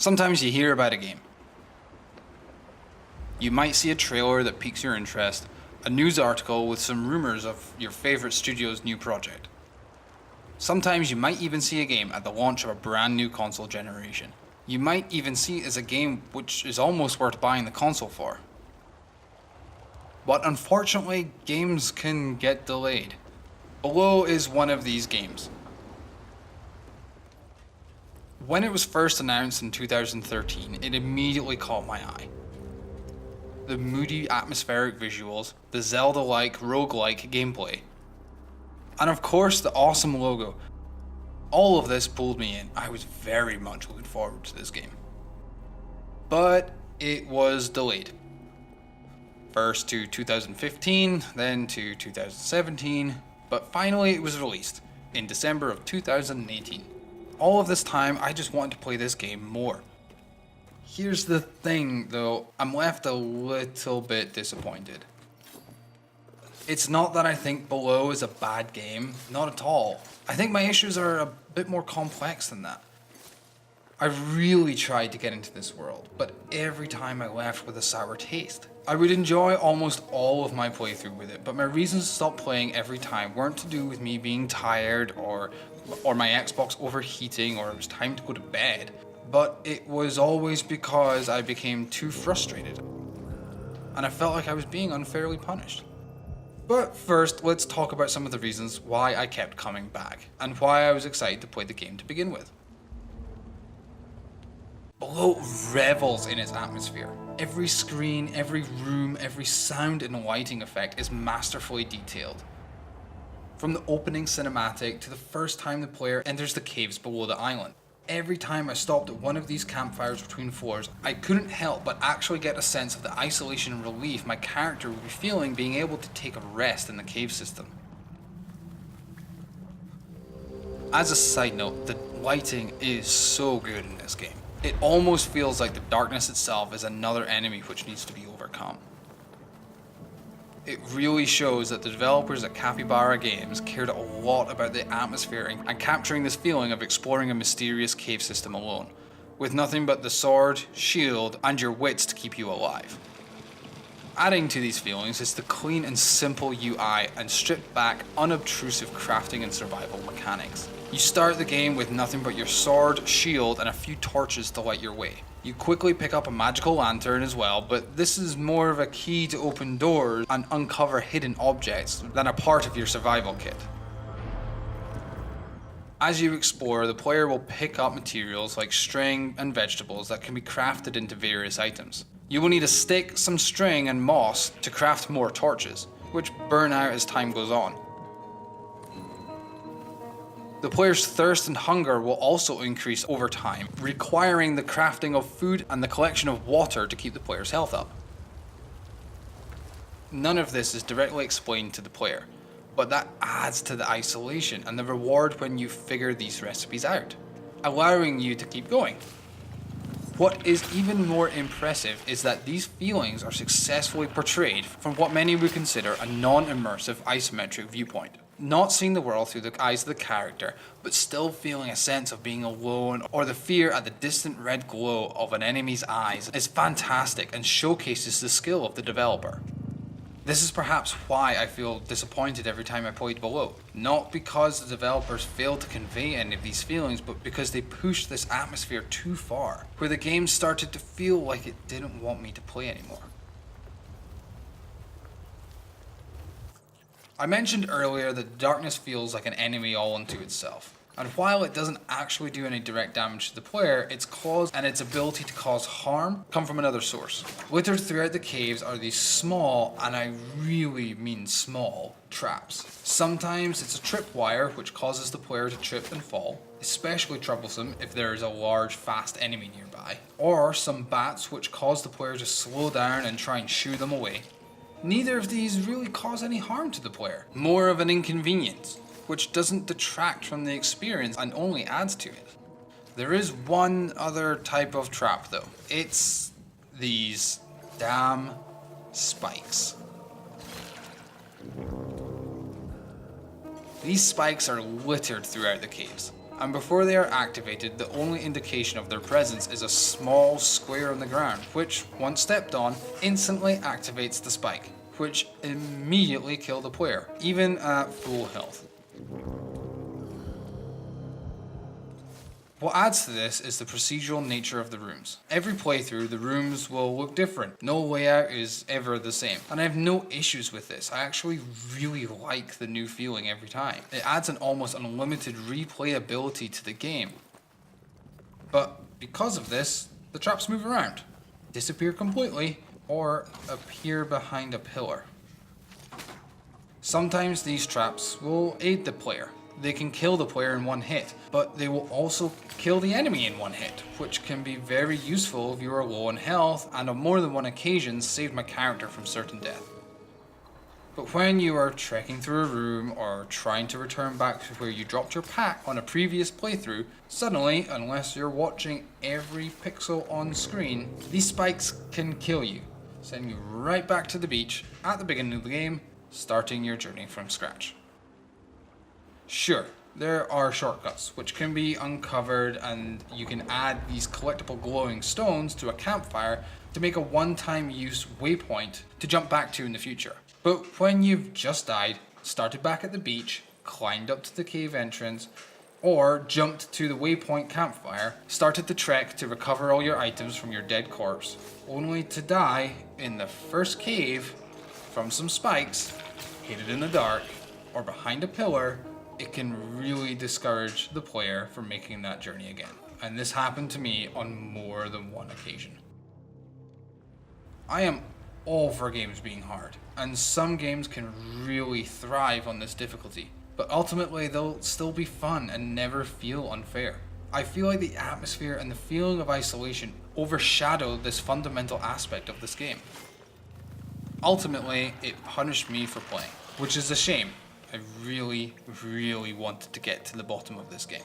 Sometimes you hear about a game. You might see a trailer that piques your interest, a news article with some rumors of your favorite studio's new project. Sometimes you might even see a game at the launch of a brand new console generation. You might even see it as a game which is almost worth buying the console for. But unfortunately, games can get delayed. Below is one of these games. When it was first announced in 2013, it immediately caught my eye. The moody atmospheric visuals, the Zelda-like roguelike gameplay, and of course the awesome logo. All of this pulled me in. I was very much looking forward to this game. But it was delayed. First to 2015, then to 2017, but finally it was released in December of 2018. All of this time, I just wanted to play this game more. Here's the thing though, I'm left a little bit disappointed. It's not that I think Below is a bad game, not at all. I think my issues are a bit more complex than that. I really tried to get into this world, but every time I left with a sour taste. I would enjoy almost all of my playthrough with it, but my reasons to stop playing every time weren't to do with me being tired or my Xbox overheating or it was time to go to bed, but it was always because I became too frustrated. And I felt like I was being unfairly punished. But first, let's talk about some of the reasons why I kept coming back, and why I was excited to play the game to begin with. Below revels in its atmosphere. Every screen, every room, everry sound and lighting effect is masterfully detailed. From the opening cinematic to the first time the player enters the caves below the island. Every time I stopped at one of these campfires between floors, I couldn't help but actually get a sense of the isolation and relief my character would be feeling being able to take a rest in the cave system. As a side note, the lighting is so good in this game. It almost feels like the darkness itself is another enemy which needs to be overcome. It really shows that the developers at Capybara Games cared a lot about the atmosphere and capturing this feeling of exploring a mysterious cave system alone, with nothing but the sword, shield, and your wits to keep you alive. Adding to these feelings is the clean and simple UI and stripped back, unobtrusive crafting and survival mechanics. You start the game with nothing but your sword, shield, and a few torches to light your way. You quickly pick up a magical lantern as well, but this is more of a key to open doors and uncover hidden objects than a part of your survival kit. As you explore, the player will pick up materials like string and vegetables that can be crafted into various items. You will need a stick, some string, and moss to craft more torches, which burn out as time goes on. The player's thirst and hunger will also increase over time, requiring the crafting of food and the collection of water to keep the player's health up. None of this is directly explained to the player, but that adds to the isolation and the reward when you figure these recipes out, allowing you to keep going. What is even more impressive is that these feelings are successfully portrayed from what many would consider a non-immersive isometric viewpoint. Not seeing the world through the eyes of the character, but still feeling a sense of being alone or the fear at the distant red glow of an enemy's eyes is fantastic and showcases the skill of the developer. This is perhaps why I feel disappointed every time I played Below. Not because the developers failed to convey any of these feelings, but because they pushed this atmosphere too far, where the game started to feel like it didn't want me to play anymore. I mentioned earlier that darkness feels like an enemy all unto itself. And while it doesn't actually do any direct damage to the player, its claws and its ability to cause harm come from another source. Littered throughout the caves are these small, and I really mean small, traps. Sometimes it's a tripwire which causes the player to trip and fall, especially troublesome if there is a large fast enemy nearby, or some bats which cause the player to slow down and try and shoo them away. Neither of these really cause any harm to the player, more of an inconvenience, which doesn't detract from the experience and only adds to it. There is one other type of trap though. It's these damn spikes. These spikes are littered throughout the caves, and before they are activated, the only indication of their presence is a small square on the ground, which, once stepped on, instantly activates the spike, which immediately kills the player, even at full health. What adds to this is the procedural nature of the rooms. Every playthrough, the rooms will look different. No layout is ever the same. And I have no issues with this. I actually really like the new feeling every time. It adds an almost unlimited replayability to the game. But because of this, the traps move around, disappear completely, or appear behind a pillar. Sometimes these traps will aid the player. They can kill the player in one hit, but they will also kill the enemy in one hit, which can be very useful if you are low on health, and on more than one occasion saved my character from certain death. But when you are trekking through a room or trying to return back to where you dropped your pack on a previous playthrough, suddenly, unless you're watching every pixel on screen, these spikes can kill you, sending you right back to the beach at the beginning of the game, starting your journey from scratch. Sure, there are shortcuts which can be uncovered, and you can add these collectible glowing stones to a campfire to make a one-time use waypoint to jump back to in the future. But when you've just died, started back at the beach, climbed up to the cave entrance, or jumped to the waypoint campfire, started the trek to recover all your items from your dead corpse, only to die in the first cave from some spikes, hidden in the dark, or behind a pillar, it can really discourage the player from making that journey again. And this happened to me on more than one occasion. I am all for games being hard, and some games can really thrive on this difficulty, but ultimately they'll still be fun and never feel unfair. I feel like the atmosphere and the feeling of isolation overshadow this fundamental aspect of this game. Ultimately, it punished me for playing, which is a shame. I really wanted to get to the bottom of this game.